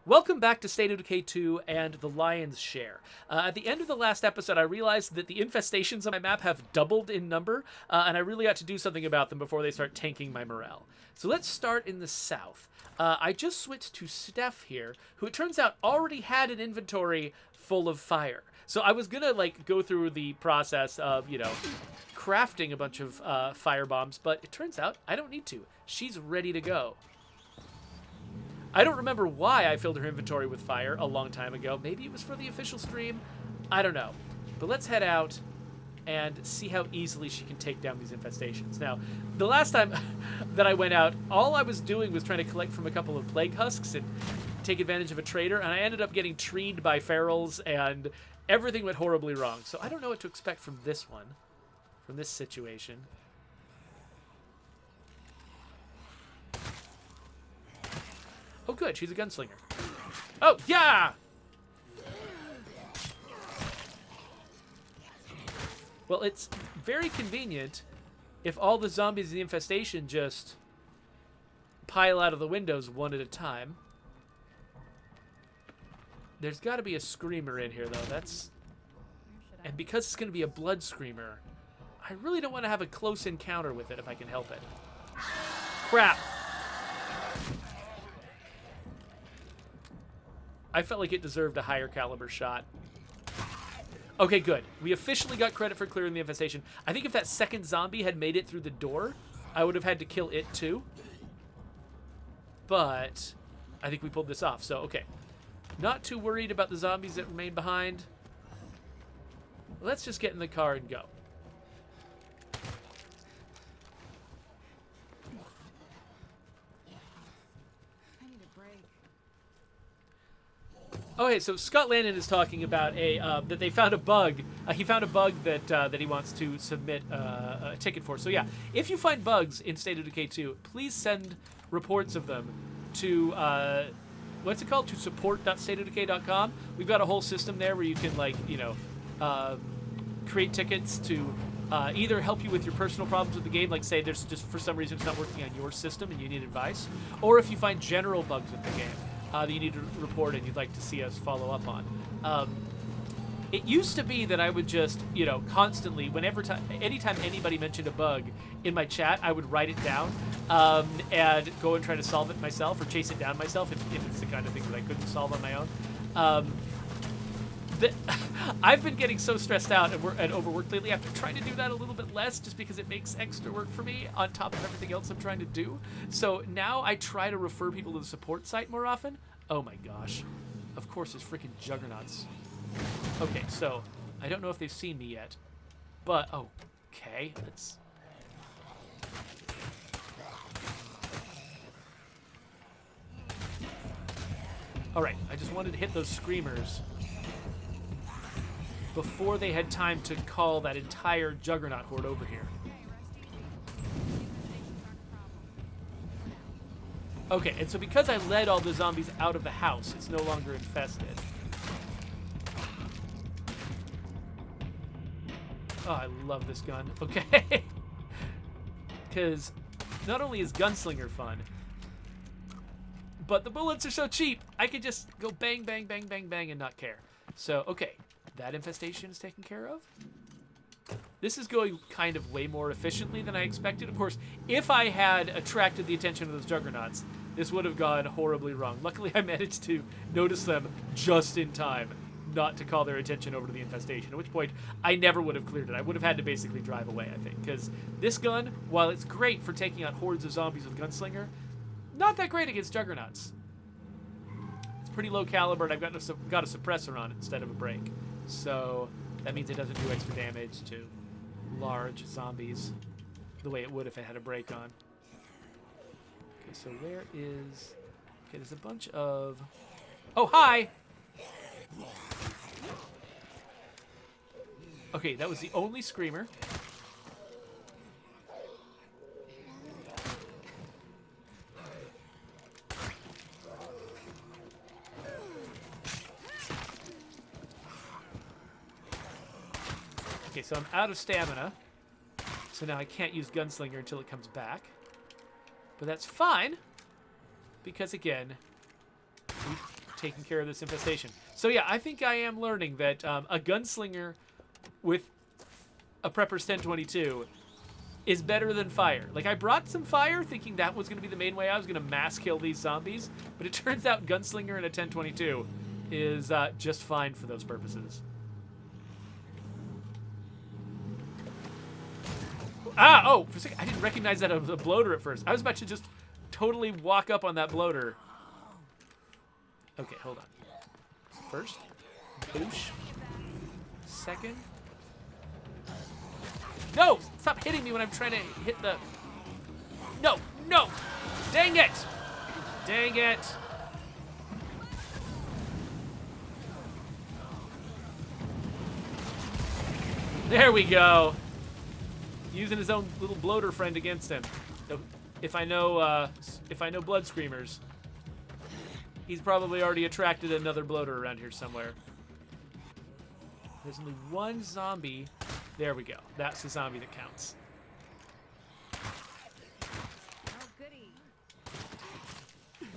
Welcome back to State of Decay 2 and the Lion's Share. At the end of the last episode, I realized that the infestations on my map have doubled in number, and I really ought to do something about them before they start tanking my morale. So let's start in the south. I just switched to Steph here, who it turns out already had an inventory full of fire. So I was gonna go through the process of, crafting a bunch of fire bombs, but it turns out I don't need to. She's ready to go. I don't remember why I filled her inventory with fire a long time ago. Maybe it was for the official stream. I don't know. But let's head out and see how easily she can take down these infestations. Now, the last time that I went out, all I was doing was trying to collect from a couple of plague husks and take advantage of a trader, and I ended up getting treed by ferals, and everything went horribly wrong. So I don't know what to expect from this one, from this situation. Oh, good. She's a gunslinger. Oh, yeah! Well, it's very convenient if all the zombies in the infestation just pile out of the windows one at a time. There's got to be a screamer in here, though. And because it's going to be a blood screamer, I really don't want to have a close encounter with it if I can help it. Crap! I felt like it deserved a higher caliber shot. Okay, good. We officially got credit for clearing the infestation. I think if that second zombie had made it through the door, I would have had to kill it too. But I think we pulled this off, so okay. Not too worried about the zombies that remain behind. Let's just get in the car and go. Okay, so Scott Landon is talking about that they found a bug. He found a bug that he wants to submit a ticket for. So yeah, if you find bugs in State of Decay 2, please send reports of them to what's it called? To support.stateofdecay.com. We've got a whole system there where you can create tickets to either help you with your personal problems with the game, like say there's just for some reason it's not working on your system and you need advice, or if you find general bugs with the game that you need to report and you'd like to see us follow up on. It used to be that I would just, constantly, anytime anybody mentioned a bug in my chat, I would write it down and go and try to solve it myself or chase it down myself if it's the kind of thing that I couldn't solve on my own. I've been getting so stressed out and overworked lately. I've been trying to do that a little bit less just because it makes extra work for me on top of everything else I'm trying to do. So now I try to refer people to the support site more often. Oh my gosh. Of course, there's freaking juggernauts. Okay, so I don't know if they've seen me yet, but okay, let's... All right, I just wanted to hit those screamers before they had time to call that entire juggernaut horde over here. Okay, and so because I led all the zombies out of the house, it's no longer infested. Oh, I love this gun. Okay. Because not only is Gunslinger fun, but the bullets are so cheap, I could just go bang, bang, bang, bang, bang and not care. So, okay. That infestation is taken care of. This is going kind of way more efficiently than I expected. Of course, if I had attracted the attention of those juggernauts, this would have gone horribly wrong. Luckily, I managed to notice them just in time, not to call their attention over to the infestation, at which point I never would have cleared it. I would have had to basically drive away, I think, because this gun, while it's great for taking out hordes of zombies with Gunslinger, not that great against juggernauts. It's pretty low caliber, and I've got a suppressor on it instead of a brake. So that means it doesn't do extra damage to large zombies the way it would if it had a brake on. Okay, so where is... Okay, there's a bunch of... Oh, hi! Okay, that was the only screamer. Okay, so I'm out of stamina, so now I can't use Gunslinger until it comes back. But that's fine, because again, we taking care of this infestation. So yeah, I think I am learning that a gunslinger with a Prepper's 1022 is better than fire. Like, I brought some fire thinking that was going to be the main way I was going to mass kill these zombies, but it turns out gunslinger and a 1022 is just fine for those purposes. Ah, oh, for a second, I didn't recognize that it was a bloater at first. I was about to just totally walk up on that bloater. Okay, hold on. First, boosh. Second. No! Stop hitting me when I'm trying to hit the... No! No! Dang it! Dang it! There we go. Using his own little bloater friend against him. If I know blood screamers, he's probably already attracted another bloater around here somewhere. There's only one zombie. There we go. That's the zombie that counts. Oh, goody.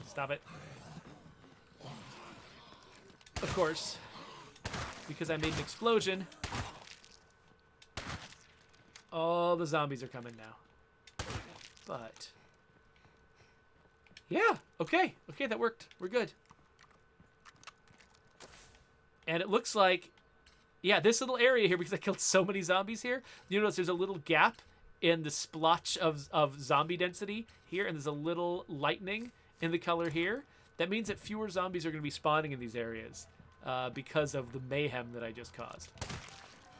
Stop it. Of course, because I made an explosion, all the zombies are coming now. But yeah, okay, that worked. We're good. And it looks like, yeah, this little area here, because I killed so many zombies here, you notice there's a little gap in the splotch of zombie density here, and there's a little lightening in the color here. That means that fewer zombies are going to be spawning in these areas because of the mayhem that I just caused.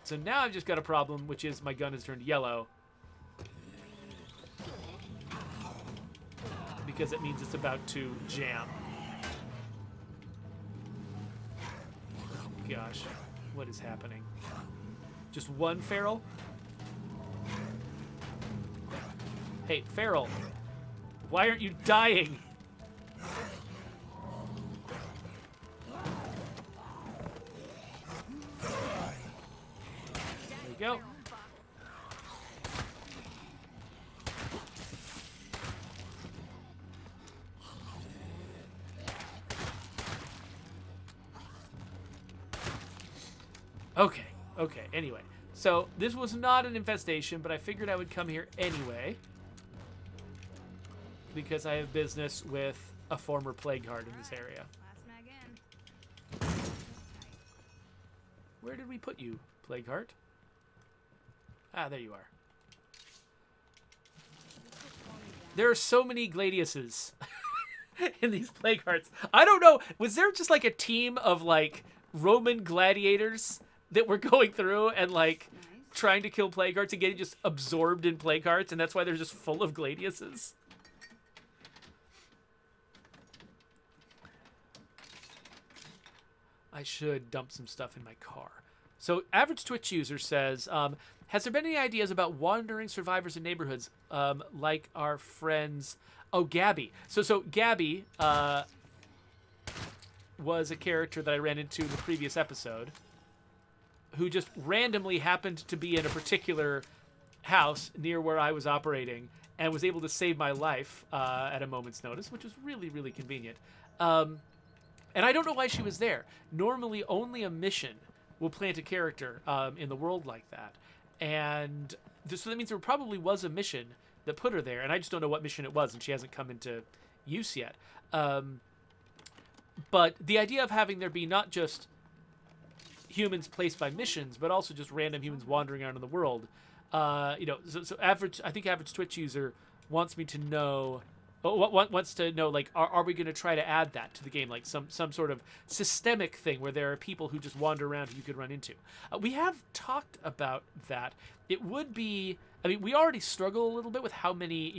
So now I've just got a problem, which is my gun has turned yellow. Because it means it's about to jam. Oh gosh, what is happening? Just one feral? Hey, feral, why aren't you dying? There we go. Okay, anyway. So, this was not an infestation, but I figured I would come here anyway. Because I have business with a former plague heart in this area. Last mag in. Where did we put you, plague heart? Ah, there you are. There are so many Gladiuses in these plague hearts. I don't know. Was there just like a team of like Roman gladiators that were going through and like trying to kill plague hearts and getting just absorbed in plague hearts, and that's why they're just full of Gladiuses? I should dump some stuff in my car. So, average Twitch user says, has there been any ideas about wandering survivors in neighborhoods like our friends? Oh, Gabby. So Gabby was a character that I ran into in the previous episode who just randomly happened to be in a particular house near where I was operating and was able to save my life at a moment's notice, which was really, really convenient. And I don't know why she was there. Normally, only a mission will plant a character in the world like that. And so that means there probably was a mission that put her there, and I just don't know what mission it was, and she hasn't come into use yet. But the idea of having there be not just humans placed by missions, but also just random humans wandering around in the world. So average, I think average Twitch user wants me to know... wants to know, like, are we going to try to add that to the game, like some sort of systemic thing where there are people who just wander around who you could run into? We have talked about that. It would be, I mean, we already struggle a little bit with how many,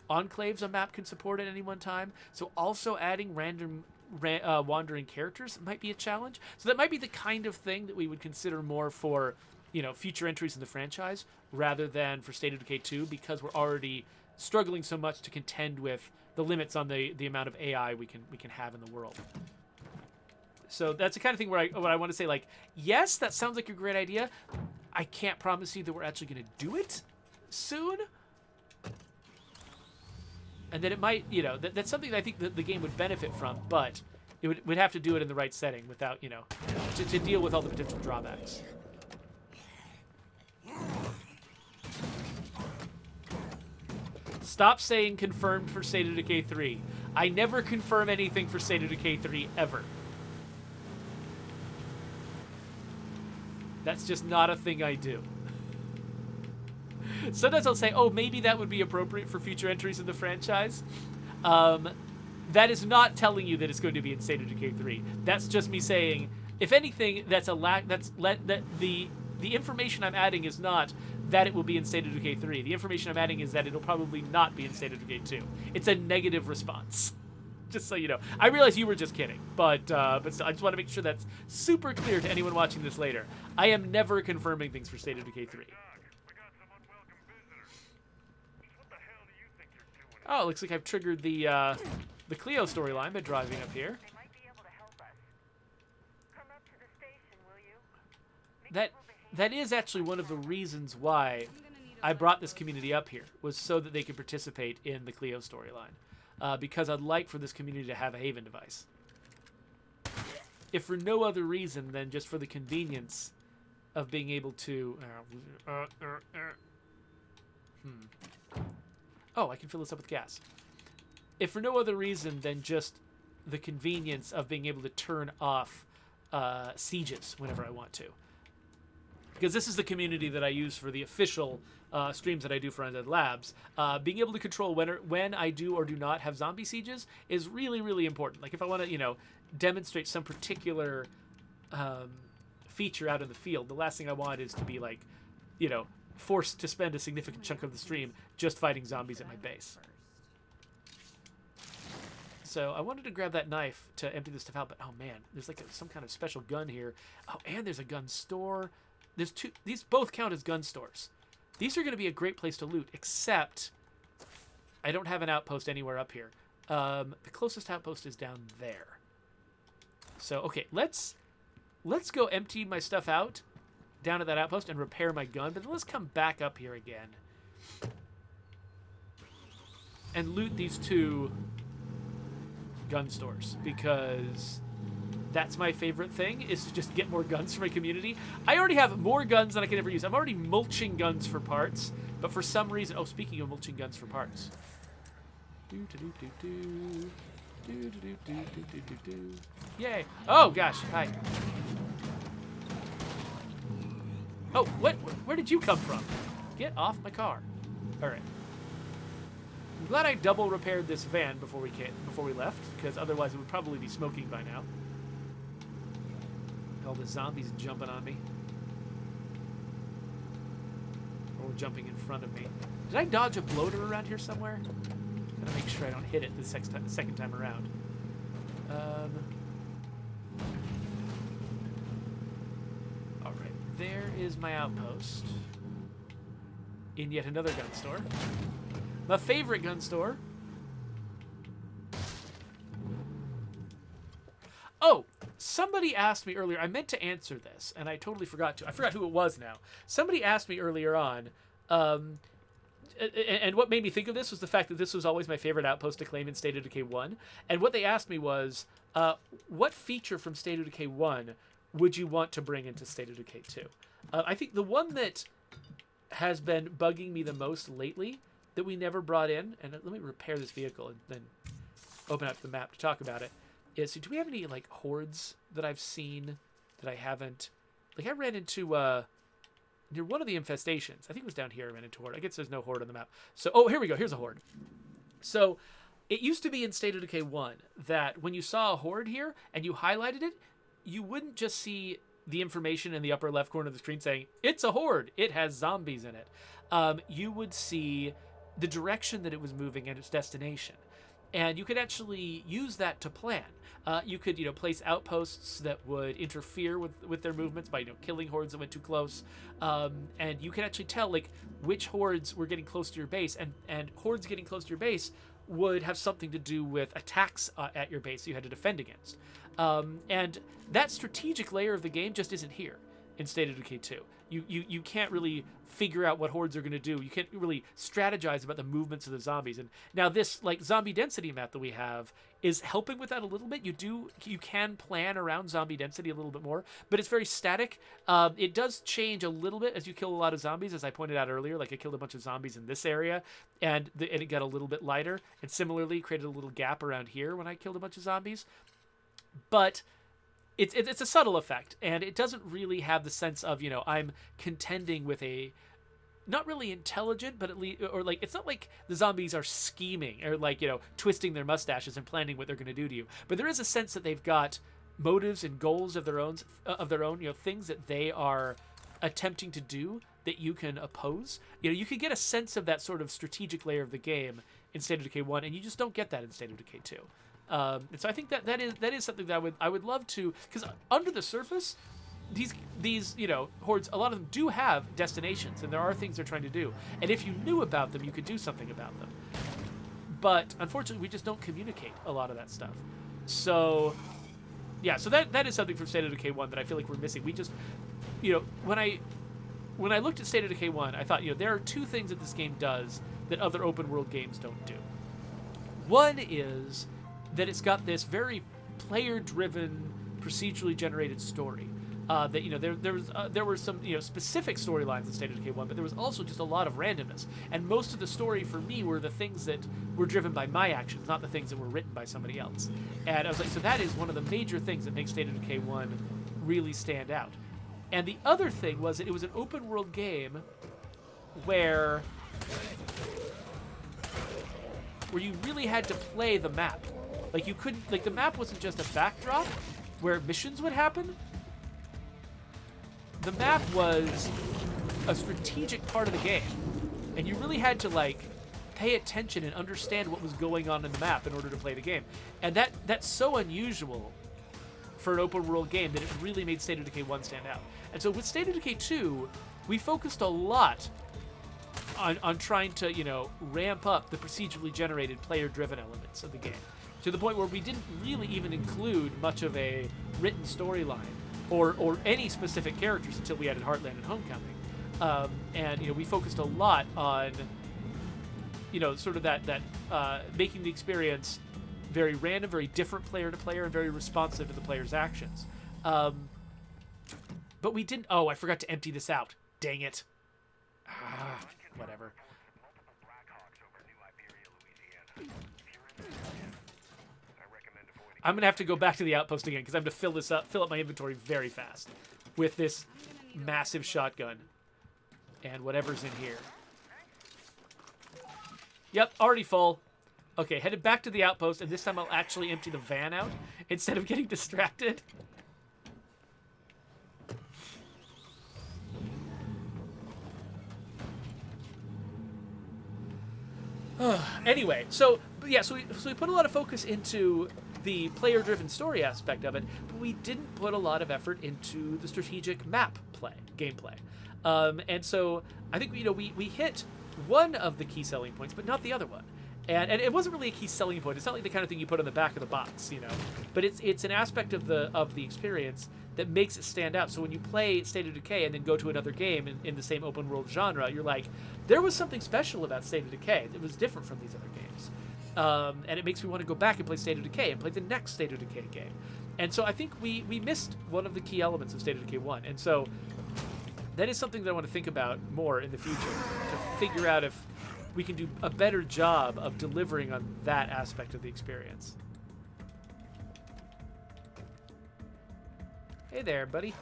enclaves a map can support at any one time. So also adding random wandering characters might be a challenge. So that might be the kind of thing that we would consider more for, future entries in the franchise rather than for State of Decay 2, because we're already struggling so much to contend with the limits on the amount of AI we can have in the world. So that's the kind of thing where I want to say, like, yes, that sounds like a great idea. I can't promise you that we're actually going to do it soon. And that it might, that's something that I think that the game would benefit from, but We'd have to do it in the right setting without, you know, to deal with all the potential drawbacks. Stop saying confirmed for State of Decay 3. I never confirm anything for State of Decay 3 ever. That's just not a thing I do. Sometimes I'll say, oh, maybe that would be appropriate for future entries in the franchise. That is not telling you that it's going to be in State of Decay 3. That's just me saying, if anything, that's a the information I'm adding is not that it will be in State of Decay 3. The information I'm adding is that it'll probably not be in State of Decay 2. It's a negative response. Just so you know. I realize you were just kidding, but still, I just want to make sure that's super clear to anyone watching this later. I am never confirming things for State of Decay 3. Oh, it looks like I've triggered the Cleo storyline by driving up here. They might be able to help us. Come up to the station, will you? That is actually one of the reasons why I'm gonna need a I brought this community up here, was so that they could participate in the Cleo storyline. Because I'd like for this community to have a Haven device. If for no other reason than just for the convenience of being able to... Oh, I can fill this up with gas. If for no other reason than just the convenience of being able to turn off sieges whenever I want to. Because this is the community that I use for the official streams that I do for Undead Labs. Being able to control when I do or do not have zombie sieges is really, really important. Like if I want to, you know, demonstrate some particular feature out in the field, the last thing I want is to be like, you know, forced to spend a significant chunk of the stream just fighting zombies at my base. So I wanted to grab that knife to empty this stuff out, but oh man, there's like some kind of special gun here. Oh, and there's a gun store. There's two. These both count as gun stores. These are going to be a great place to loot, except I don't have an outpost anywhere up here. The closest outpost is down there. So okay, let's go empty my stuff out down at that outpost and repair my gun, but then let's come back up here again and loot these two gun stores, because that's my favorite thing, is to just get more guns for my community. I already have more guns than I can ever use. I'm already mulching guns for parts, but for some reason... Oh, speaking of mulching guns for parts. Yay. Oh, gosh. Hi. Oh, what? Where did you come from? Get off my car. All right. I'm glad I double repaired this van before we left, because otherwise it would probably be smoking by now. All the zombies jumping on me. Or jumping in front of me. Did I dodge a bloater around here somewhere? Gotta make sure I don't hit it the second time around. Alright, there is my outpost. In yet another gun store. My favorite gun store. Oh, somebody asked me earlier. I meant to answer this, and I totally forgot to. I forgot who it was now. Somebody asked me earlier on, and what made me think of this was the fact that this was always my favorite outpost to claim in State of Decay 1. And what they asked me was, what feature from State of Decay 1 would you want to bring into State of Decay 2? I think the one that has been bugging me the most lately that we never brought in, and let me repair this vehicle and then open up the map to talk about it, is, do we have any, like, hordes that I've seen that I haven't... Like, I ran into, near one of the infestations. I think it was down here I ran into a horde. I guess there's no horde on the map. So, oh, here we go. Here's a horde. So, it used to be in State of Decay 1 that when you saw a horde here and you highlighted it, you wouldn't just see the information in the upper left corner of the screen saying, it's a horde, it has zombies in it. You would see the direction that it was moving and its destination. And you could actually use that to plan. You could, you know, place outposts that would interfere with their movements by, you know, killing hordes that went too close. And you could actually tell, like, which hordes were getting close to your base. And hordes getting close to your base would have something to do with attacks at your base you had to defend against. And that strategic layer of the game just isn't here. in State of Decay 2. You can't really figure out what hordes are going to do. You can't really strategize about the movements of the zombies. And now this like zombie density map that we have is helping with that a little bit. You can plan around zombie density a little bit more, but it's very static. It does change a little bit as you kill a lot of zombies, as I pointed out earlier. Like I killed a bunch of zombies in this area, and it got a little bit lighter. And similarly, created a little gap around here when I killed a bunch of zombies. But it's a subtle effect, and it doesn't really have the sense of, I'm contending with a not really intelligent, but at least, or like, it's not like the zombies are scheming or like, twisting their mustaches and planning what they're going to do to you. But there is a sense that they've got motives and goals of their own, things that they are attempting to do that you can oppose. You can get a sense of that sort of strategic layer of the game in State of Decay 1, and you just don't get that in State of Decay 2. And so I think that is something that I would love to, because under the surface, these hordes, a lot of them do have destinations, and there are things they're trying to do. And if you knew about them, you could do something about them. But unfortunately, we just don't communicate a lot of that stuff. So yeah, so that is something from State of Decay 1 that I feel like we're missing. We just, when I looked at State of Decay 1, I thought, there are two things that this game does that other open world games don't do. One is that it's got this very player-driven, procedurally generated story. There were some specific storylines in State of Decay 1, but there was also just a lot of randomness. And most of the story for me were the things that were driven by my actions, not the things that were written by somebody else. And I was like, so that is one of the major things that makes State of Decay 1 really stand out. And the other thing was that it was an open world game where you really had to play the map. Like you couldn't, like the map wasn't just a backdrop where missions would happen. The map was a strategic part of the game, and you really had to like pay attention and understand what was going on in the map in order to play the game. And that's so unusual for an open world game that it really made State of Decay 1 stand out. And so with State of Decay 2, we focused a lot on trying to, ramp up the procedurally generated player-driven elements of the game, to the point where we didn't really even include much of a written storyline or any specific characters until we added Heartland and Homecoming. And we focused a lot on, sort of that making the experience very random, very different player to player, and very responsive to the player's actions. But we didn't... Oh, I forgot to empty this out. Dang it. Whatever. I'm going to have to go back to the outpost again because I have to fill up my inventory very fast with this massive shotgun and whatever's in here. Yep, already full. Okay, headed back to the outpost, and this time I'll actually empty the van out instead of getting distracted. Anyway, so we put a lot of focus into the player-driven story aspect of it, but we didn't put a lot of effort into the strategic map gameplay. And so I think we hit one of the key selling points, but not the other one. And it wasn't really a key selling point. It's not like the kind of thing you put on the back of the box, But it's an aspect of the experience that makes it stand out. So when you play State of Decay and then go to another game in the same open world genre, you're like, there was something special about State of Decay. It was different from these other games. And it makes me want to go back and play State of Decay and play the next State of Decay game. And so I think we missed one of the key elements of State of Decay 1. And so that is something that I want to think about more in the future, to figure out if we can do a better job of delivering on that aspect of the experience. Hey there, buddy.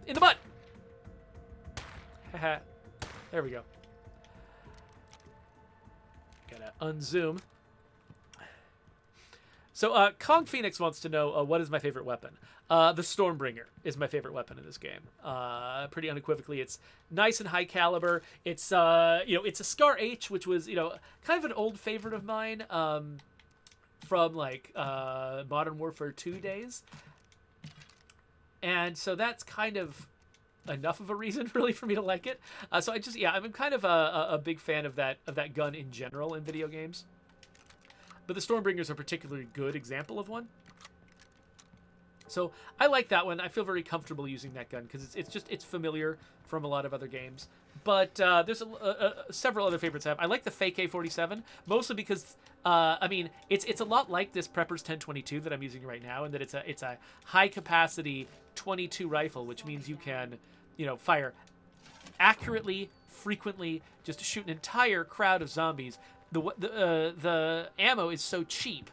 In the butt! Haha. There we go. Gotta unzoom. So, Kong Phoenix wants to know, what is my favorite weapon? The Stormbringer is my favorite weapon in this game. Pretty unequivocally, it's nice and high caliber. It's, it's a Scar H, which was, kind of an old favorite of mine, from, like, Modern Warfare 2 days. And so that's kind of enough of a reason really for me to like it. So I just, yeah, I'm kind of a big fan of that gun in general in video games. But the Stormbringer's a particularly good example of one. So I like that one. I feel very comfortable using that gun because it's familiar from a lot of other games. But there's several other favorites I have. I like the fake A47 mostly because I mean it's a lot like this Prepper's 1022 that I'm using right now, in that it's a high capacity 22 rifle, which means you can fire accurately, frequently, just to shoot an entire crowd of zombies. The ammo is so cheap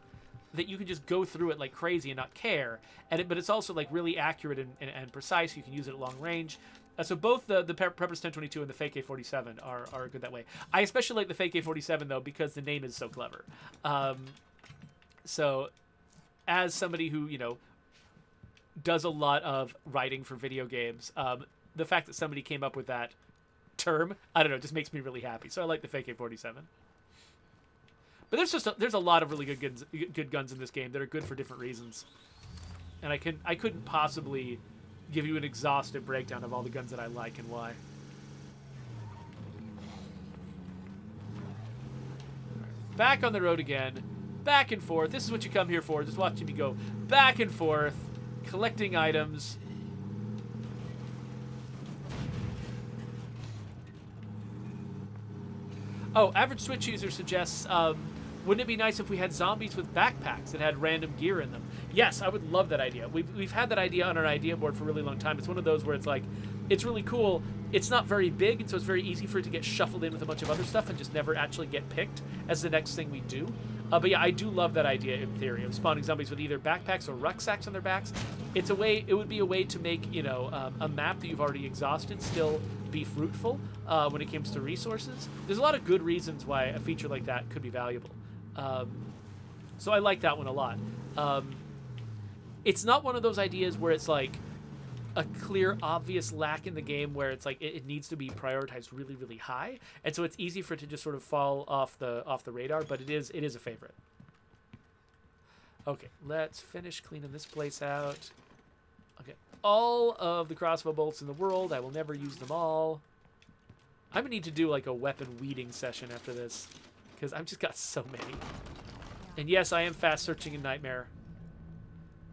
that you can just go through it like crazy and not care. But it's also like really accurate and precise. You can use it at long range. So both the Prepper's 1022 and the fake A47 are good that way. I especially like the fake A47 though because the name is so clever. So as somebody who does a lot of writing for video games, the fact that somebody came up with that term, I don't know, just makes me really happy. So I like the fake A47. But there's a lot of really good guns in this game that are good for different reasons, and I couldn't possibly give you an exhaustive breakdown of all the guns that I like and why. Back on the road again, back and forth. This is what you come here for, just watching me go back and forth, collecting items. Oh, average Switch user suggests, wouldn't it be nice if we had zombies with backpacks that had random gear in them? Yes, I would love that idea. We've had that idea on our idea board for a really long time. It's one of those where it's like, it's really cool. It's not very big, and so it's very easy for it to get shuffled in with a bunch of other stuff and just never actually get picked as the next thing we do. But yeah, I do love that idea in theory of spawning zombies with either backpacks or rucksacks on their backs. It would be a way to make a map that you've already exhausted still be fruitful when it comes to resources. There's a lot of good reasons why a feature like that could be valuable. So I like that one a lot. It's not one of those ideas where it's like a clear, obvious lack in the game where it's like it needs to be prioritized really, really high, and so it's easy for it to just sort of fall off the radar. But it is a favorite. Okay, let's finish cleaning this place out. Okay, all of the crossbow bolts in the world. I will never use them all. I'm gonna need to do like a weapon weeding session after this because I've just got so many. And yes, I am fast searching in Nightmare.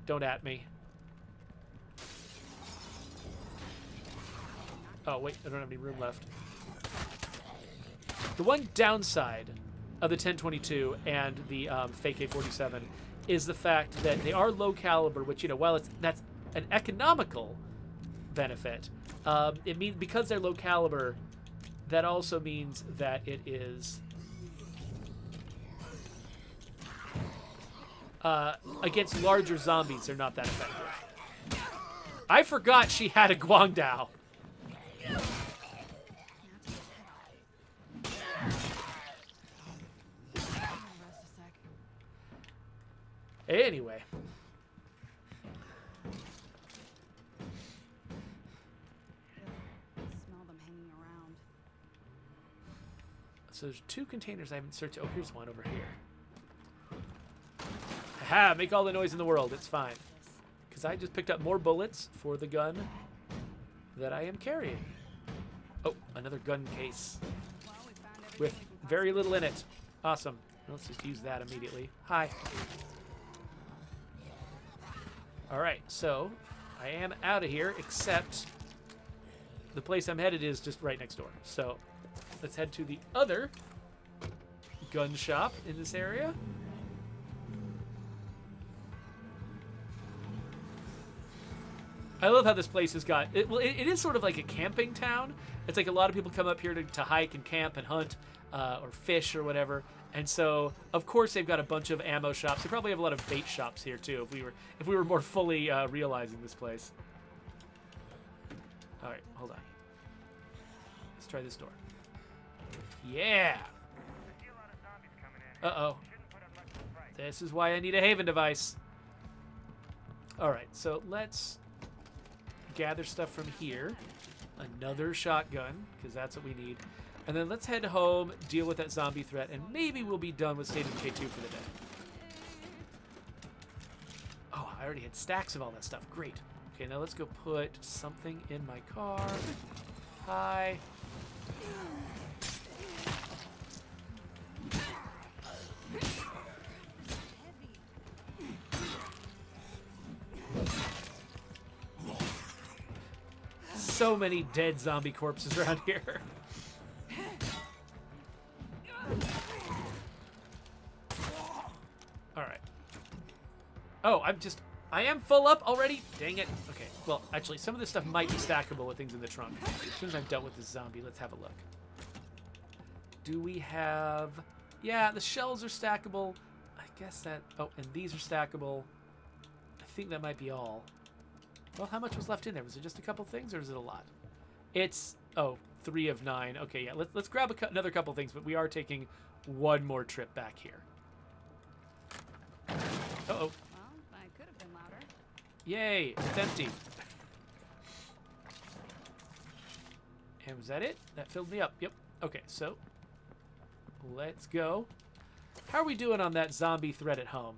Don't at me. Oh, wait, I don't have any room left. The one downside of the 1022 and the fake A47 is the fact that they are low caliber, which, while that's an economical benefit, it means because they're low caliber, that also means that it is against larger zombies, they're not that effective. I forgot she had a Guangdao. Anyway. Smell them hanging around. So there's 2 containers I haven't searched. Oh, here's one over here. Aha, make all the noise in the world. It's fine. Because I just picked up more bullets for the gun that I am carrying. Oh, another gun case with very little in it. Awesome. Let's just use that immediately. Hi. All right, so I am out of here, except the place I'm headed is just right next door. So let's head to the other gun shop in this area. I love how this place has got... it is sort of like a camping town. It's like a lot of people come up here to hike and camp and hunt or fish or whatever. And so, of course, they've got a bunch of ammo shops. They probably have a lot of bait shops here, too, if we were more fully realizing this place. All right, hold on. Let's try this door. Yeah! Uh-oh. This is why I need a Haven device. All right, so let's gather stuff from here. Another shotgun, because that's what we need. And then let's head home, deal with that zombie threat, and maybe we'll be done with State of Decay 2 for the day. Oh, I already had stacks of all that stuff. Great. Okay, now let's go put something in my car. Hi. So many dead zombie corpses around here. All right. Oh, I am full up already? Dang it. Okay, well, actually, some of this stuff might be stackable with things in the trunk. As soon as I'm done with this zombie, let's have a look. Do we have... Yeah, the shells are stackable. I guess that... Oh, and these are stackable. I think that might be all. Well, how much was left in there? Was it just a couple things, or is it a lot? It's... Oh, 3 of 9. Okay, yeah, let's grab another couple things, but we are taking one more trip back here. Uh-oh. Well, I could have been louder. Yay, it's empty. And was that it? That filled me up. Yep. Okay, so let's go. How are we doing on that zombie threat at home?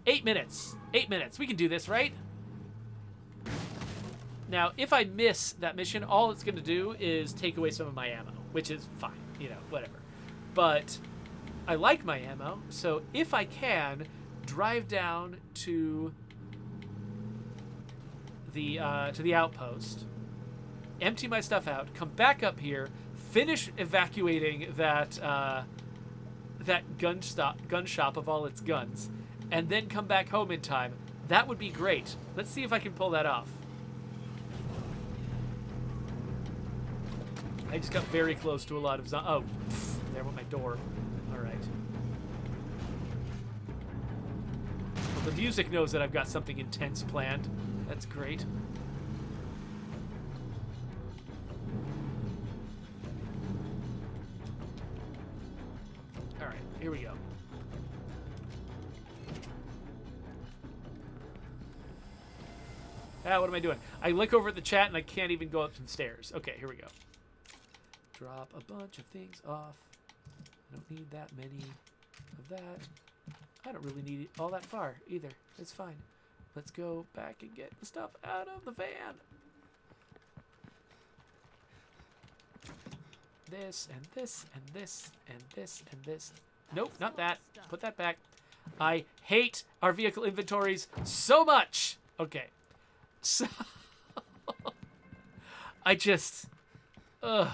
8 minutes. 8 minutes. We can do this, right? Now, if I miss that mission, all it's going to do is take away some of my ammo, which is fine. You know, whatever. But I like my ammo, so if I can, drive down to the outpost, empty my stuff out, come back up here, finish evacuating that gun shop of all its guns, and then come back home in time. That would be great. Let's see if I can pull that off. I just got very close to a lot of oh, there went my door. All right. Well, the music knows that I've got something intense planned. That's great. All right, here we go. Ah, what am I doing? I look over at the chat and I can't even go up some stairs. Okay, here we go. Drop a bunch of things off. I don't need that many of that. I don't really need it all that far either. It's fine. Let's go back and get the stuff out of the van. This and this and this and this and this. Nope, not that. Put that back. I hate our vehicle inventories so much. Okay. So I just... Ugh.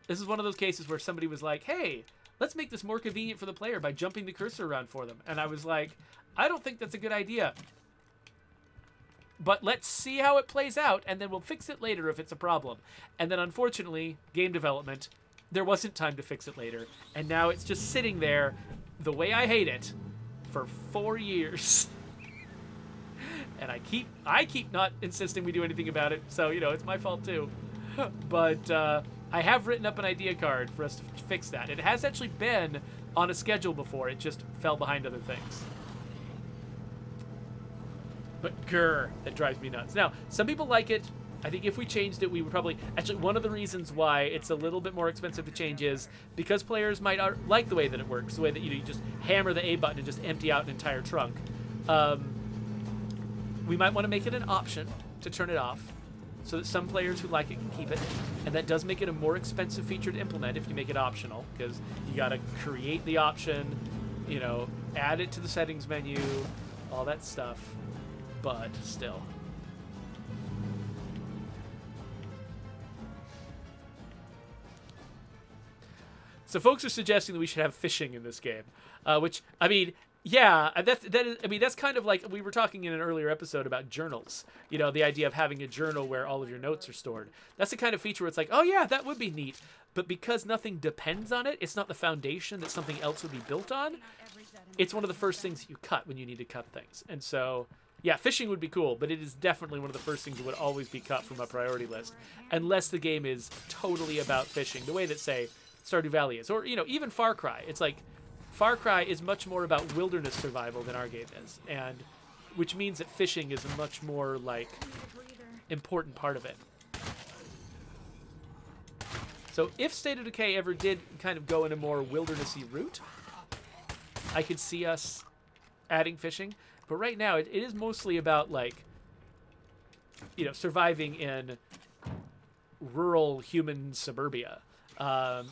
This is one of those cases where somebody was like, hey, let's make this more convenient for the player by jumping the cursor around for them. And I was like, I don't think that's a good idea. But let's see how it plays out, and then we'll fix it later if it's a problem. And then, unfortunately, game development, there wasn't time to fix it later. And now it's just sitting there, the way I hate it, for 4 years. And I keep not insisting we do anything about it, so, you know, it's my fault too. But I have written up an idea card for us to fix that. It has actually been on a schedule before. It just fell behind other things. But grr, that drives me nuts. Now, some people like it. I think if we changed it, we would probably... Actually, one of the reasons why it's a little bit more expensive to change is because players might like the way that it works, the way that you just hammer the A button and just empty out an entire trunk. We might want to make it an option to turn it off, so that some players who like it can keep it. And that does make it a more expensive feature to implement if you make it optional, because you got to create the option, you know, add it to the settings menu, all that stuff. But still. So folks are suggesting that we should have fishing in this game, which, I mean, yeah, that's kind of like we were talking in an earlier episode about journals. You know, the idea of having a journal where all of your notes are stored. That's the kind of feature where it's like, oh yeah, that would be neat. But because nothing depends on it, it's not the foundation that something else would be built on. It's one of the first things that you cut when you need to cut things. And so, yeah, fishing would be cool, but it is definitely one of the first things that would always be cut from my priority list, unless the game is totally about fishing, the way that, say, Stardew Valley is. Or, you know, even Far Cry. It's like, Far Cry is much more about wilderness survival than our game is, and which means that fishing is a much more, like, important part of it. So if State of Decay ever did kind of go in a more wildernessy route, I could see us adding fishing. But right now, it is mostly about, like, you know, surviving in rural human suburbia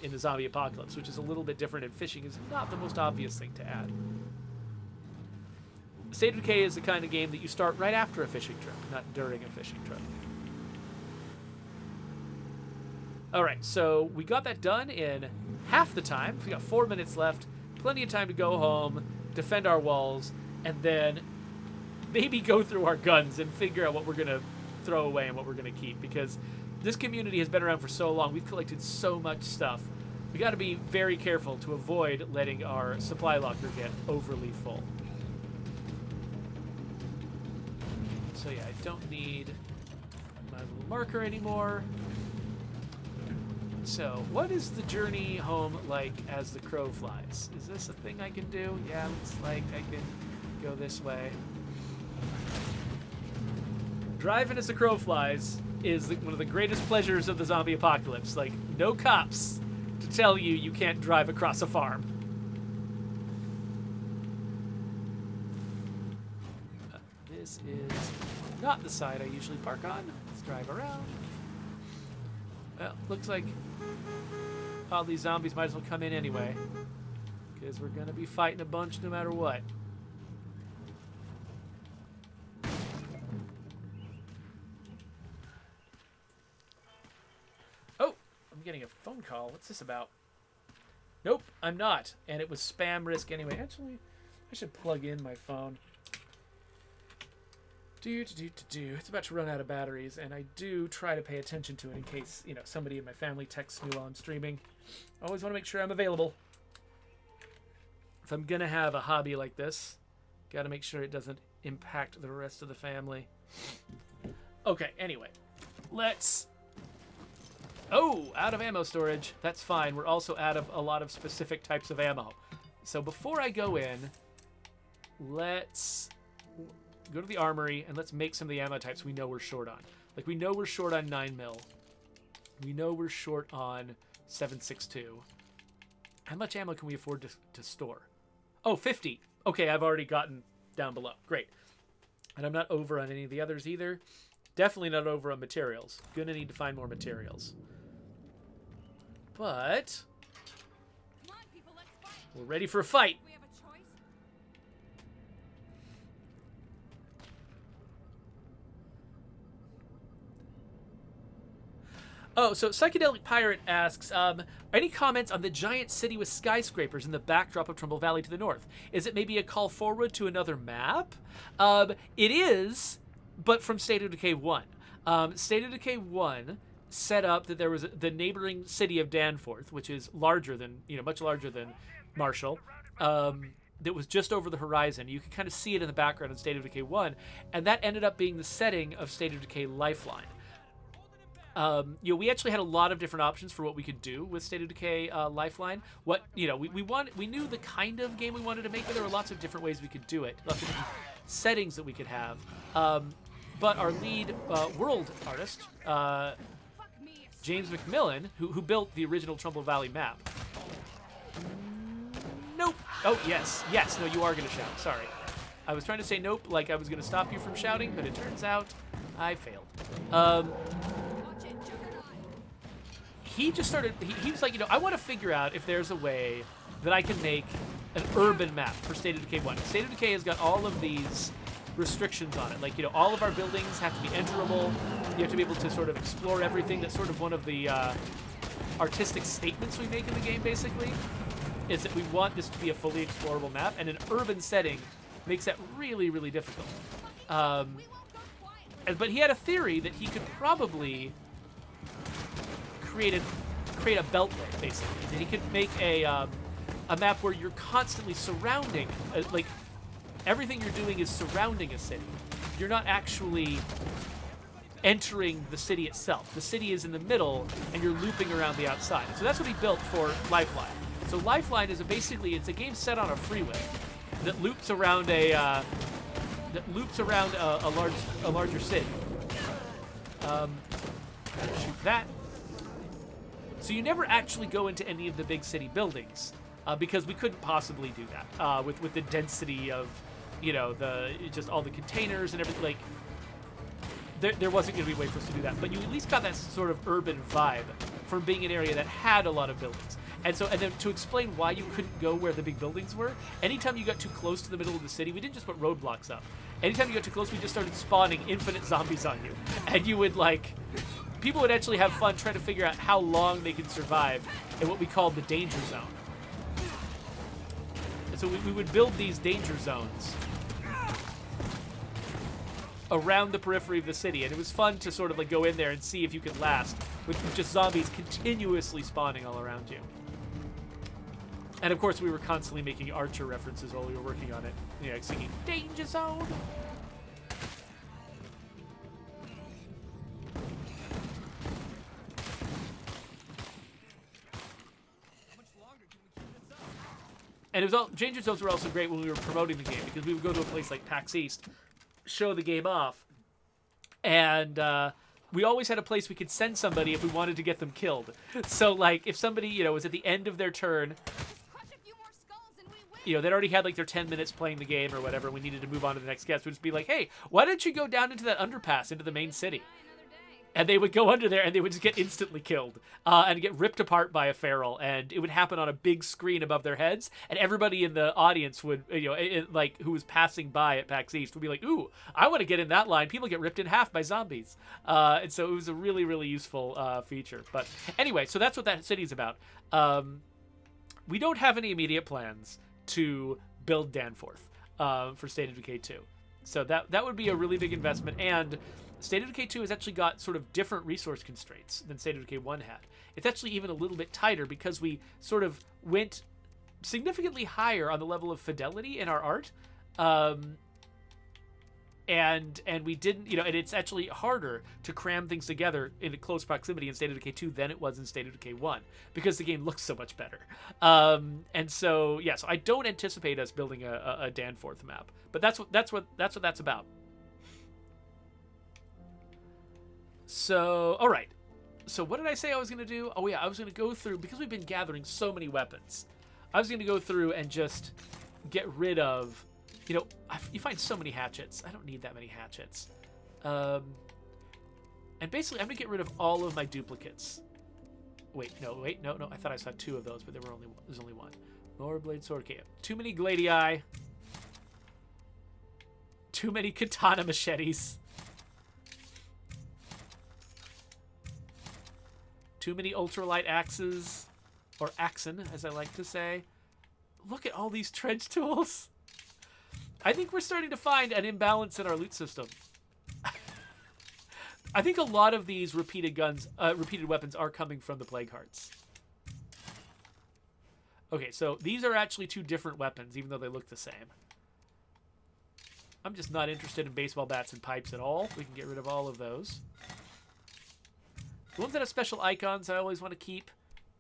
in the zombie apocalypse, which is a little bit different, and fishing is not the most obvious thing to add. State of Decay is the kind of game that you start right after a fishing trip, not during a fishing trip. All right, so we got that done in half the time. We got 4 minutes left, plenty of time to go home, defend our walls, and then maybe go through our guns and figure out what we're going to throw away and what we're going to keep, because this community has been around for so long. We've collected so much stuff. We got to be very careful to avoid letting our supply locker get overly full. So yeah, I don't need my little marker anymore. So, what is the journey home like as the crow flies? Is this a thing I can do? Yeah, looks like I can go this way. Driving as the crow flies is one of the greatest pleasures of the zombie apocalypse. Like, no cops to tell you you can't drive across a farm. This is not the side I usually park on. Let's drive around. Well, looks like all these zombies might as well come in anyway, because we're going to be fighting a bunch no matter what. Oh, I'm getting a phone call. What's this about? Nope, I'm not. And it was spam risk anyway. Actually, I should plug in my phone. It's about to run out of batteries, and I do try to pay attention to it in case, you know, somebody in my family texts me while I'm streaming. I always want to make sure I'm available. If I'm going to have a hobby like this, got to make sure it doesn't impact the rest of the family. Okay, anyway. Let's... Oh, out of ammo storage. That's fine. We're also out of a lot of specific types of ammo. So before I go in, let's go to the armory and let's make some of the ammo types we know we're short on. Like, we know we're short on 9mm. We know we're short on 7.62. How much ammo can we afford to store? Oh, 50. Okay, I've already gotten down below. Great. And I'm not over on any of the others either. Definitely not over on materials. Gonna need to find more materials. But Come on, people, let's fight. we're ready for a fight. We have a choice. Oh, so Psychedelic Pirate asks, any comments on the giant city with skyscrapers in the backdrop of Trumbull Valley to the north? Is it maybe a call forward to another map? It is, but from State of Decay 1. State of Decay 1 set up that there was the neighboring city of Danforth, which is larger than, much larger than Marshall, that was just over the horizon. You can kind of see it in the background in State of Decay 1, and that ended up being the setting of State of Decay Lifeline. We actually had a lot of different options for what we could do with State of Decay Lifeline. We knew the kind of game we wanted to make, but there were lots of different ways we could do it, lots of different settings that we could have. But our lead world artist, James McMillan, who built the original Trumbull Valley map. Nope. Oh, yes. No, you are going to shout. Sorry. I was trying to say nope, like I was going to stop you from shouting, but it turns out I failed. He just started, he was like, I want to figure out if there's a way that I can make an urban map for State of Decay 1. State of Decay has got all of these restrictions on it. Like, all of our buildings have to be enterable. You have to be able to sort of explore everything. That's sort of one of the artistic statements we make in the game, basically, is that we want this to be a fully explorable map, and an urban setting makes that really, really difficult. But he had a theory that he could probably create a beltway, basically. That he could make a map where you're constantly surrounding, like, everything you're doing is surrounding a city. You're not actually entering the city itself. The city is in the middle, and you're looping around the outside. So that's what he built for Lifeline. So Lifeline is it's a game set on a freeway that loops around a larger city. Shoot that. So you never actually go into any of the big city buildings because we couldn't possibly do that with the density of you know, just all the containers and everything. Like, there wasn't going to be a way for us to do that. But you at least got that sort of urban vibe from being an area that had a lot of buildings. And then to explain why you couldn't go where the big buildings were, anytime you got too close to the middle of the city, we didn't just put roadblocks up. Anytime you got too close, we just started spawning infinite zombies on you. And you would, like, people would actually have fun trying to figure out how long they could survive in what we called the danger zone. And so we would build these danger zones around the periphery of the city, and it was fun to sort of like go in there and see if you could last with just zombies continuously spawning all around you. And of course, we were constantly making Archer references while we were working on it, you know, singing "Danger Zone." And it was all danger zones were also great when we were promoting the game, because we would go to a place like PAX East, show the game off, and we always had a place we could send somebody if we wanted to get them killed. So, like, if somebody, you know, was at the end of their turn, Crush a few more skulls and we win. you know, they'd already had like their 10 minutes playing the game or whatever, and we needed to move on to the next guest, we'd just be like, hey, why don't you go down into that underpass into the main city? Die another day. And they would go under there, and they would just get instantly killed and get ripped apart by a feral. And it would happen on a big screen above their heads. And everybody in the audience would, you know, like who was passing by at PAX East would be like, "Ooh, I want to get in that line." People get ripped in half by zombies. And so it was a really, really useful feature. But anyway, so that's what that city's about. We don't have any immediate plans to build Danforth for State of Decay 2. So that would be a really big investment. And State of Decay 2 has actually got sort of different resource constraints than State of Decay 1 had. It's actually even a little bit tighter because we sort of went significantly higher on the level of fidelity in our art. And we didn't, you know, and it's actually harder to cram things together in close proximity in State of Decay 2 than it was in State of Decay 1 because the game looks so much better. And so, yeah, so I don't anticipate us building a Danforth map, but that's what that's about. So, all right. So what did I say I was going to do? Oh, yeah, I was going to go through, because we've been gathering so many weapons, I was going to go through and just get rid of, you know, you find so many hatchets. I don't need that many hatchets. And basically, I'm going to get rid of all of my duplicates. Wait, no. I thought I saw two of those, but there's only one. More blade sword. Okay, too many gladii. Too many katana machetes. Too many ultralight axes, or axon, as I like to say. Look at all these trench tools. I think we're starting to find an imbalance in our loot system. I think a lot of these repeated weapons are coming from the Plague Hearts. Okay, so these are actually two different weapons, even though they look the same. I'm just not interested in baseball bats and pipes at all. We can get rid of all of those. The ones that have special icons I always want to keep,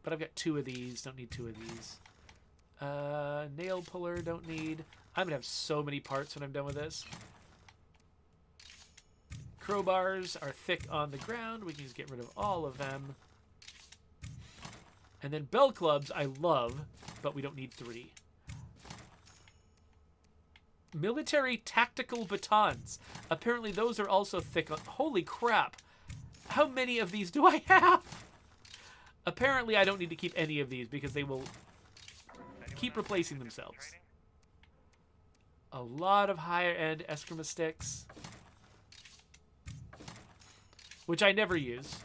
but I've got two of these. Don't need two of these. Nail puller, don't need. I'm going to have so many parts when I'm done with this. Crowbars are thick on the ground. We can just get rid of all of them. And then bell clubs I love, but we don't need 3. Military tactical batons. Apparently those are also thick on... Holy crap. How many of these do I have? Apparently, I don't need to keep any of these because they will keep replacing themselves. A lot of higher-end Eskrima sticks, which I never use.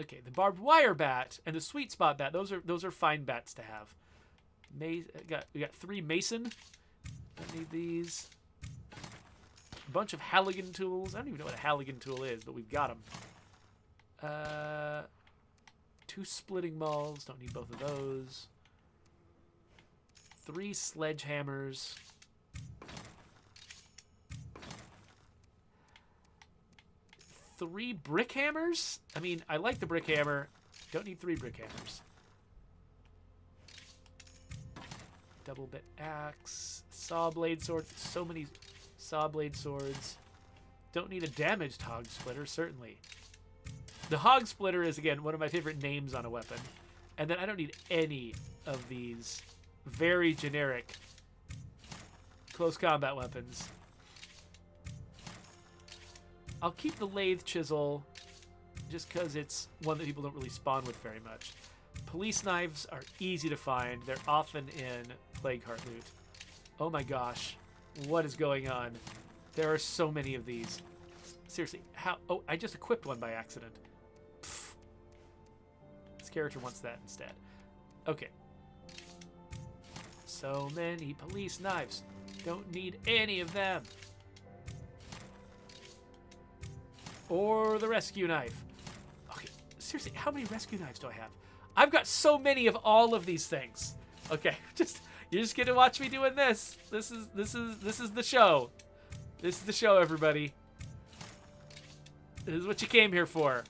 Okay, the barbed wire bat and the sweet spot bat. Those are fine bats to have. We got 3 mason. Don't need these. A bunch of Halligan tools. I don't even know what a Halligan tool is, but we've got them. 2 splitting mauls. Don't need both of those. 3 sledgehammers. 3 brick hammers? I mean, I like the brick hammer. Don't need 3 brick hammers. Double bit axe. Saw blade sword. So many saw blade swords. Don't need a damaged hog splitter, certainly. The hog splitter is, again, one of my favorite names on a weapon. And then I don't need any of these very generic close combat weapons. I'll keep the lathe chisel just because it's one that people don't really spawn with very much. Police knives are easy to find. They're often in Plague Heart loot. Oh my gosh. What is going on? There are so many of these. Seriously, how? Oh, I just equipped one by accident. Pfft. This character wants that instead. Okay. So many police knives. Don't need any of them. Or the rescue knife. Okay, seriously, how many rescue knives do I have? I've got so many of all of these things. Okay, you're just gonna watch me doing this. This is the show. This is the show, everybody. This is what you came here for.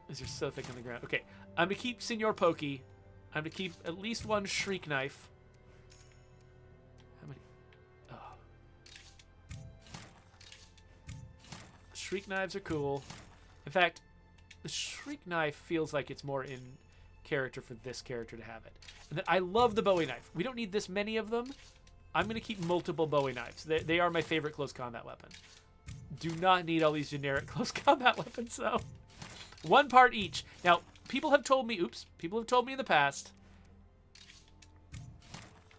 These are so thick on the ground. Okay, I'm gonna keep Senor Pokey. I'm gonna keep at least one shriek knife. How many? Oh. Shriek knives are cool. In fact, the shriek knife feels like it's more in character for this character to have it. And then I love the Bowie knife. We don't need this many of them. I'm going to keep multiple Bowie knives. They are my favorite close combat weapon. Do not need all these generic close combat weapons, though. One part each. Now, people have told me in the past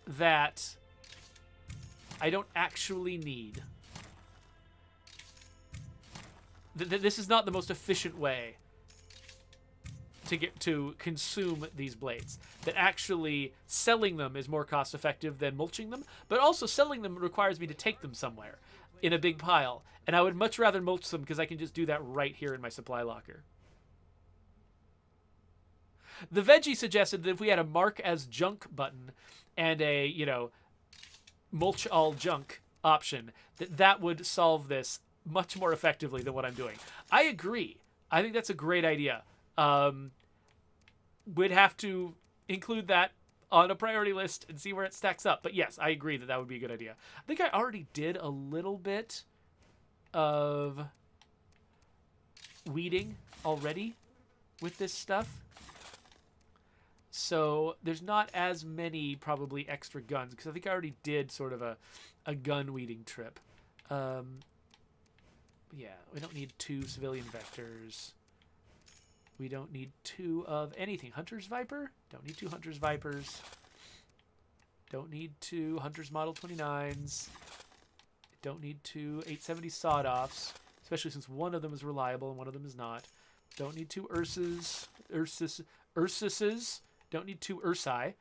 that I don't actually need... This is not the most efficient way to consume these blades. That actually selling them is more cost effective than mulching them, but also selling them requires me to take them somewhere in a big pile, and I would much rather mulch them because I can just do that right here in my supply locker. The veggie suggested that if we had a mark as junk button and a, mulch all junk option, that would solve this much more effectively than what I'm doing. I agree. I think that's a great idea. We'd have to include that on a priority list and see where it stacks up. But yes, I agree that would be a good idea. I think I already did a little bit of weeding already with this stuff. So there's not as many probably extra guns because I think I already did sort of a gun weeding trip. Yeah, we don't need 2 civilian vectors. We don't need 2 of anything. Hunter's Viper? Don't need 2 Hunter's Vipers. Don't need 2 Hunter's Model 29s. Don't need 2 870 sawed-offs, especially since one of them is reliable and one of them is not. Don't need 2 Ursuses. Don't need 2 Ursi.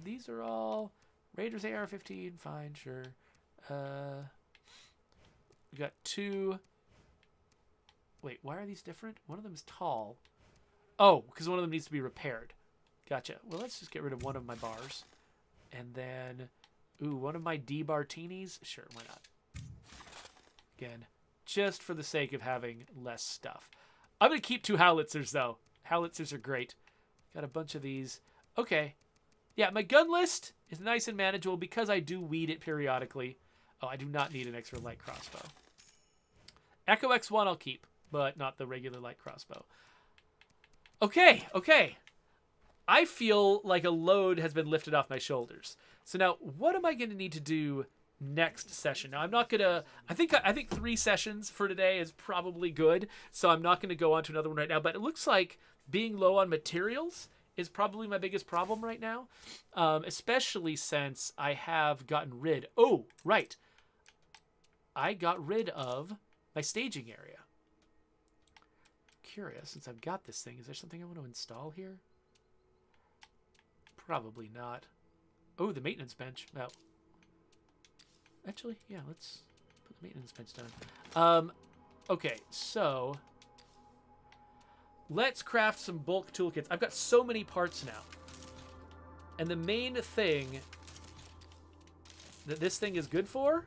These are all Raiders AR-15. Fine, sure. We got 2... Wait, why are these different? One of them is tall. Oh, because one of them needs to be repaired. Gotcha. Well, let's just get rid of one of my bars. And then, one of my D-Bartinis? Sure, why not? Again, just for the sake of having less stuff. I'm going to keep 2 Howitzers, though. Howitzers are great. Got a bunch of these. Okay. Yeah, my gun list is nice and manageable because I do weed it periodically. Oh, I do not need an extra light crossbow. Echo X1 I'll keep, but not the regular light crossbow. Okay. I feel like a load has been lifted off my shoulders. So now, what am I going to need to do next session? Now, I'm not going to... I think 3 sessions for today is probably good, so I'm not going to go on to another one right now, but it looks like being low on materials is probably my biggest problem right now, especially since I have gotten rid... Oh, right. I got rid of my staging area. Curious, since I've got this thing, is there something I want to install here? Probably not. Oh, the maintenance bench. Oh. Actually, yeah, let's put the maintenance bench down. Okay, so let's craft some bulk toolkits. I've got so many parts now. And the main thing that this thing is good for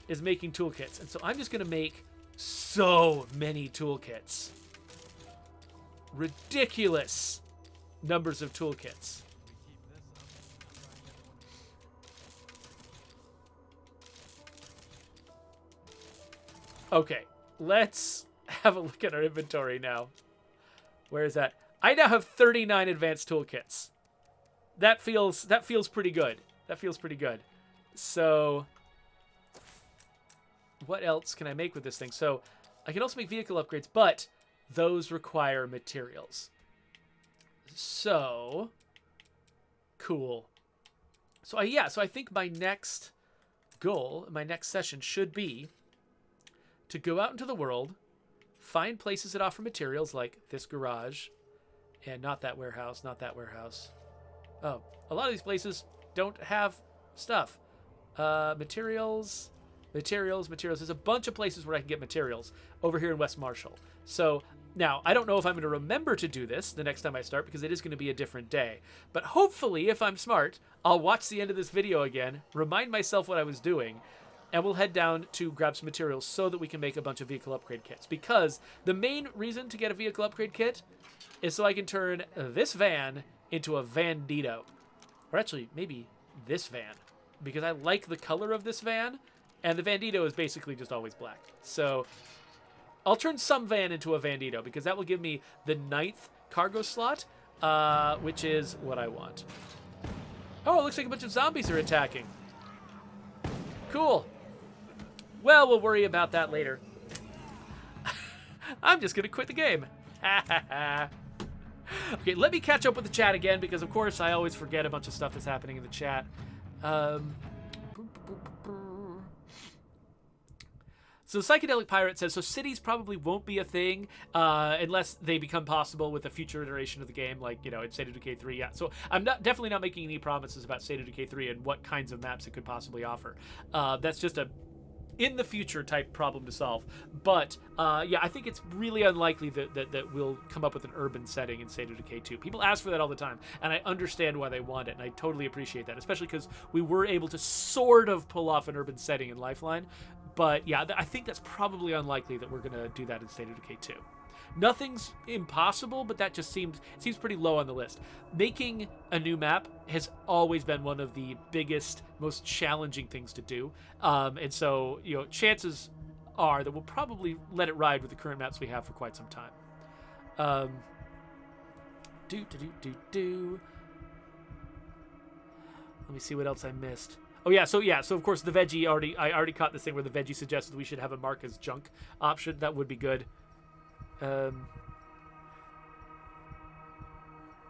is making toolkits. And so I'm just going to make so many toolkits. Ridiculous numbers of toolkits. Okay, let's have a look at our inventory now. Where is that? I now have 39 advanced toolkits. that feels pretty good. That feels pretty good. So what else can I make with this thing? So I can also make vehicle upgrades, but those require materials. So cool. So I think my next goal, my next session should be to go out into the world, find places that offer materials like this garage, and not that warehouse, not that warehouse. Oh, a lot of these places don't have stuff. Materials. There's a bunch of places where I can get materials over here in West Marshall. So now, I don't know if I'm going to remember to do this the next time I start because it is going to be a different day. But hopefully, if I'm smart, I'll watch the end of this video again, remind myself what I was doing, and we'll head down to grab some materials so that we can make a bunch of vehicle upgrade kits. Because the main reason to get a vehicle upgrade kit is so I can turn this van into a Vandito. Or actually, maybe this van. Because I like the color of this van, and the Vandito is basically just always black. So I'll turn some van into a Vandito, because that will give me the 9th cargo slot, which is what I want. Oh, it looks like a bunch of zombies are attacking. Cool. Well, we'll worry about that later. I'm just going to quit the game. Okay, let me catch up with the chat again, because of course I always forget a bunch of stuff that's happening in the chat. So Psychedelic Pirate says, so cities probably won't be a thing unless they become possible with a future iteration of the game, like, you know, in State of Decay 3. Yeah, so I'm definitely not making any promises about State of Decay 3 and what kinds of maps it could possibly offer. That's just a in the future type problem to solve. But yeah, I think it's really unlikely that we'll come up with an urban setting in State of Decay 2. People ask for that all the time, and I understand why they want it, and I totally appreciate that, especially because we were able to sort of pull off an urban setting in Lifeline. But yeah, I think that's probably unlikely that we're going to do that in State of Decay 2. Nothing's impossible, but that just seems pretty low on the list. Making a new map has always been one of the biggest, most challenging things to do. And so, you know, chances are that we'll probably let it ride with the current maps we have for quite some time. Let me see what else I missed. Oh yeah, so of course the veggie I already caught this thing where the veggie suggested we should have a mark as junk option. That would be good.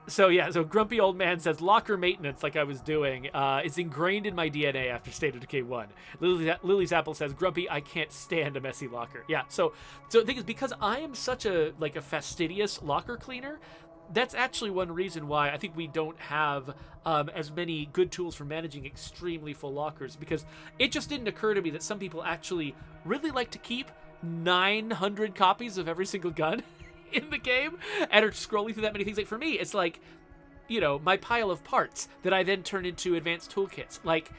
So Grumpy Old Man says, locker maintenance, like I was doing, is ingrained in my DNA after State of Decay 1. Lily's Apple says, Grumpy, I can't stand a messy locker. Yeah, so the thing is, because I am such a fastidious locker cleaner, that's actually one reason why I think we don't have as many good tools for managing extremely full lockers, because it just didn't occur to me that some people actually really like to keep 900 copies of every single gun in the game and are scrolling through that many things. Like, for me, it's like, you know, my pile of parts that I then turn into advanced toolkits. Like,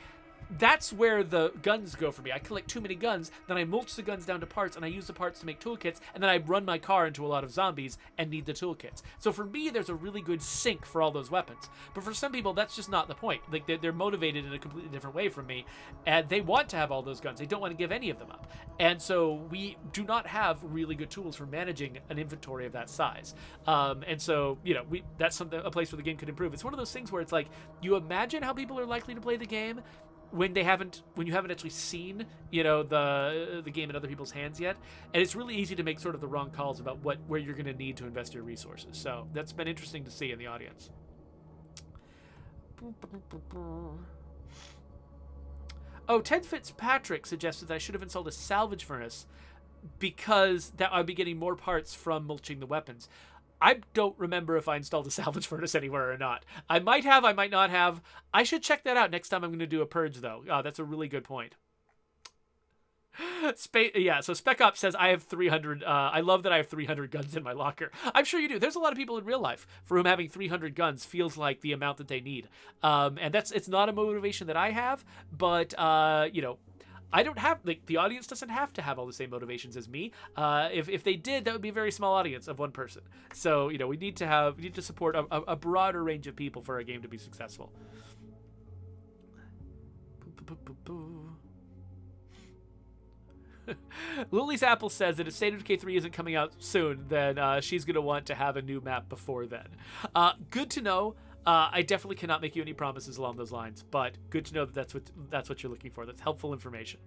that's where the guns go for me. I collect too many guns, then I mulch the guns down to parts, and I use the parts to make toolkits, and then I run my car into a lot of zombies and need the toolkits. So for me, there's a really good sink for all those weapons. But for some people, that's just not the point. Like, they're motivated in a completely different way from me, and they want to have all those guns. They don't want to give any of them up. And so we do not have really good tools for managing an inventory of that size. And so, you know, that's a place where the game could improve. It's one of those things where it's like, you imagine how people are likely to play the game when you haven't actually seen, you know, the game in other people's hands yet, and it's really easy to make sort of the wrong calls about where you're going to need to invest your resources. So that's been interesting to see in the audience. Oh, Ted Fitzpatrick suggested that I should have installed a salvage furnace because that I'd be getting more parts from mulching the weapons. I don't remember if I installed a salvage furnace anywhere or not. I might have, I might not have. I should check that out next time I'm going to do a purge, though. That's a really good point. So Spec Ops says, I have 300. I love that I have 300 guns in my locker. I'm sure you do. There's a lot of people in real life for whom having 300 guns feels like the amount that they need. And it's not a motivation that I have, but, you know, I don't have, like, the audience doesn't have to have all the same motivations as me. If they did, that would be a very small audience of one person. So, you know, we need to support a broader range of people for our game to be successful. Lily's Apple says that if State of Decay 3 isn't coming out soon, then she's going to want to have a new map before then. Good to know. I definitely cannot make you any promises along those lines, but good to know that that's what you're looking for. That's helpful information.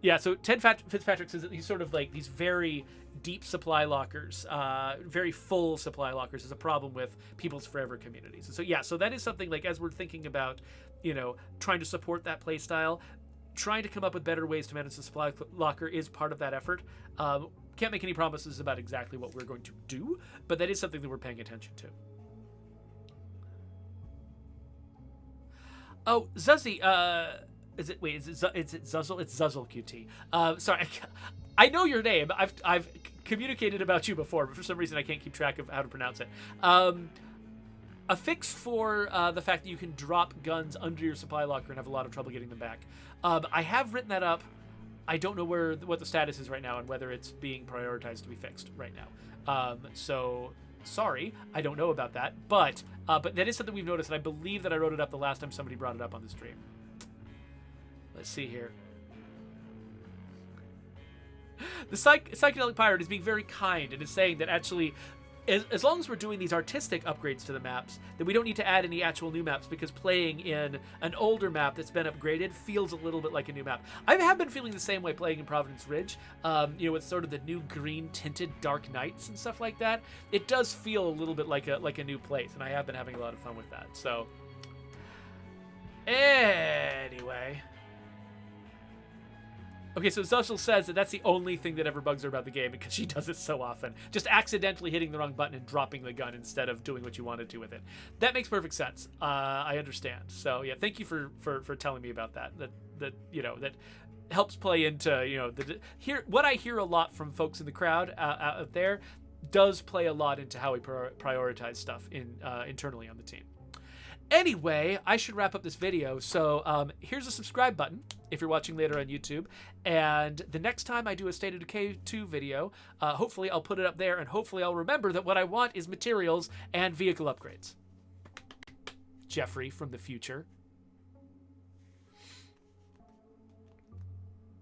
Yeah, so Ted Fitzpatrick says that he's sort of like these very deep supply lockers, very full supply lockers is a problem with People's Forever communities. So yeah, so that is something like as we're thinking about, trying to support that play style, trying to come up with better ways to manage the supply locker is part of that effort. Can't make any promises about exactly what we're going to do, but that is something that we're paying attention to. Oh, Zuzzy, is it Zuzzle? It's Zuzzle QT. Sorry, I know your name. I've communicated about you before, but for some reason I can't keep track of how to pronounce it. A fix for the fact that you can drop guns under your supply locker and have a lot of trouble getting them back. I have written that up. I don't know what the status is right now and whether it's being prioritized to be fixed right now. So sorry, I don't know about that, but that is something we've noticed, and I believe that I wrote it up the last time somebody brought it up on the stream. Let's see here. The Psychedelic Pirate is being very kind and is saying that actually, as long as we're doing these artistic upgrades to the maps, then we don't need to add any actual new maps, because playing in an older map that's been upgraded feels a little bit like a new map. I have been feeling the same way playing in Providence Ridge, with sort of the new green tinted Dark Nights and stuff like that. It does feel a little bit like a new place, and I have been having a lot of fun with that. So, anyway. Okay, so Zushel says that that's the only thing that ever bugs her about the game, because she does it so often. Just accidentally hitting the wrong button and dropping the gun instead of doing what you wanted to with it. That makes perfect sense. I understand. So yeah, thank you for telling me about that. That helps play into what I hear a lot from folks in the crowd out there does play a lot into how we prioritize stuff internally on the team. Anyway, I should wrap up this video, so here's a subscribe button if you're watching later on YouTube, and the next time I do a State of Decay 2 video, hopefully I'll put it up there, and hopefully I'll remember that what I want is materials and vehicle upgrades. Jeffrey from the future.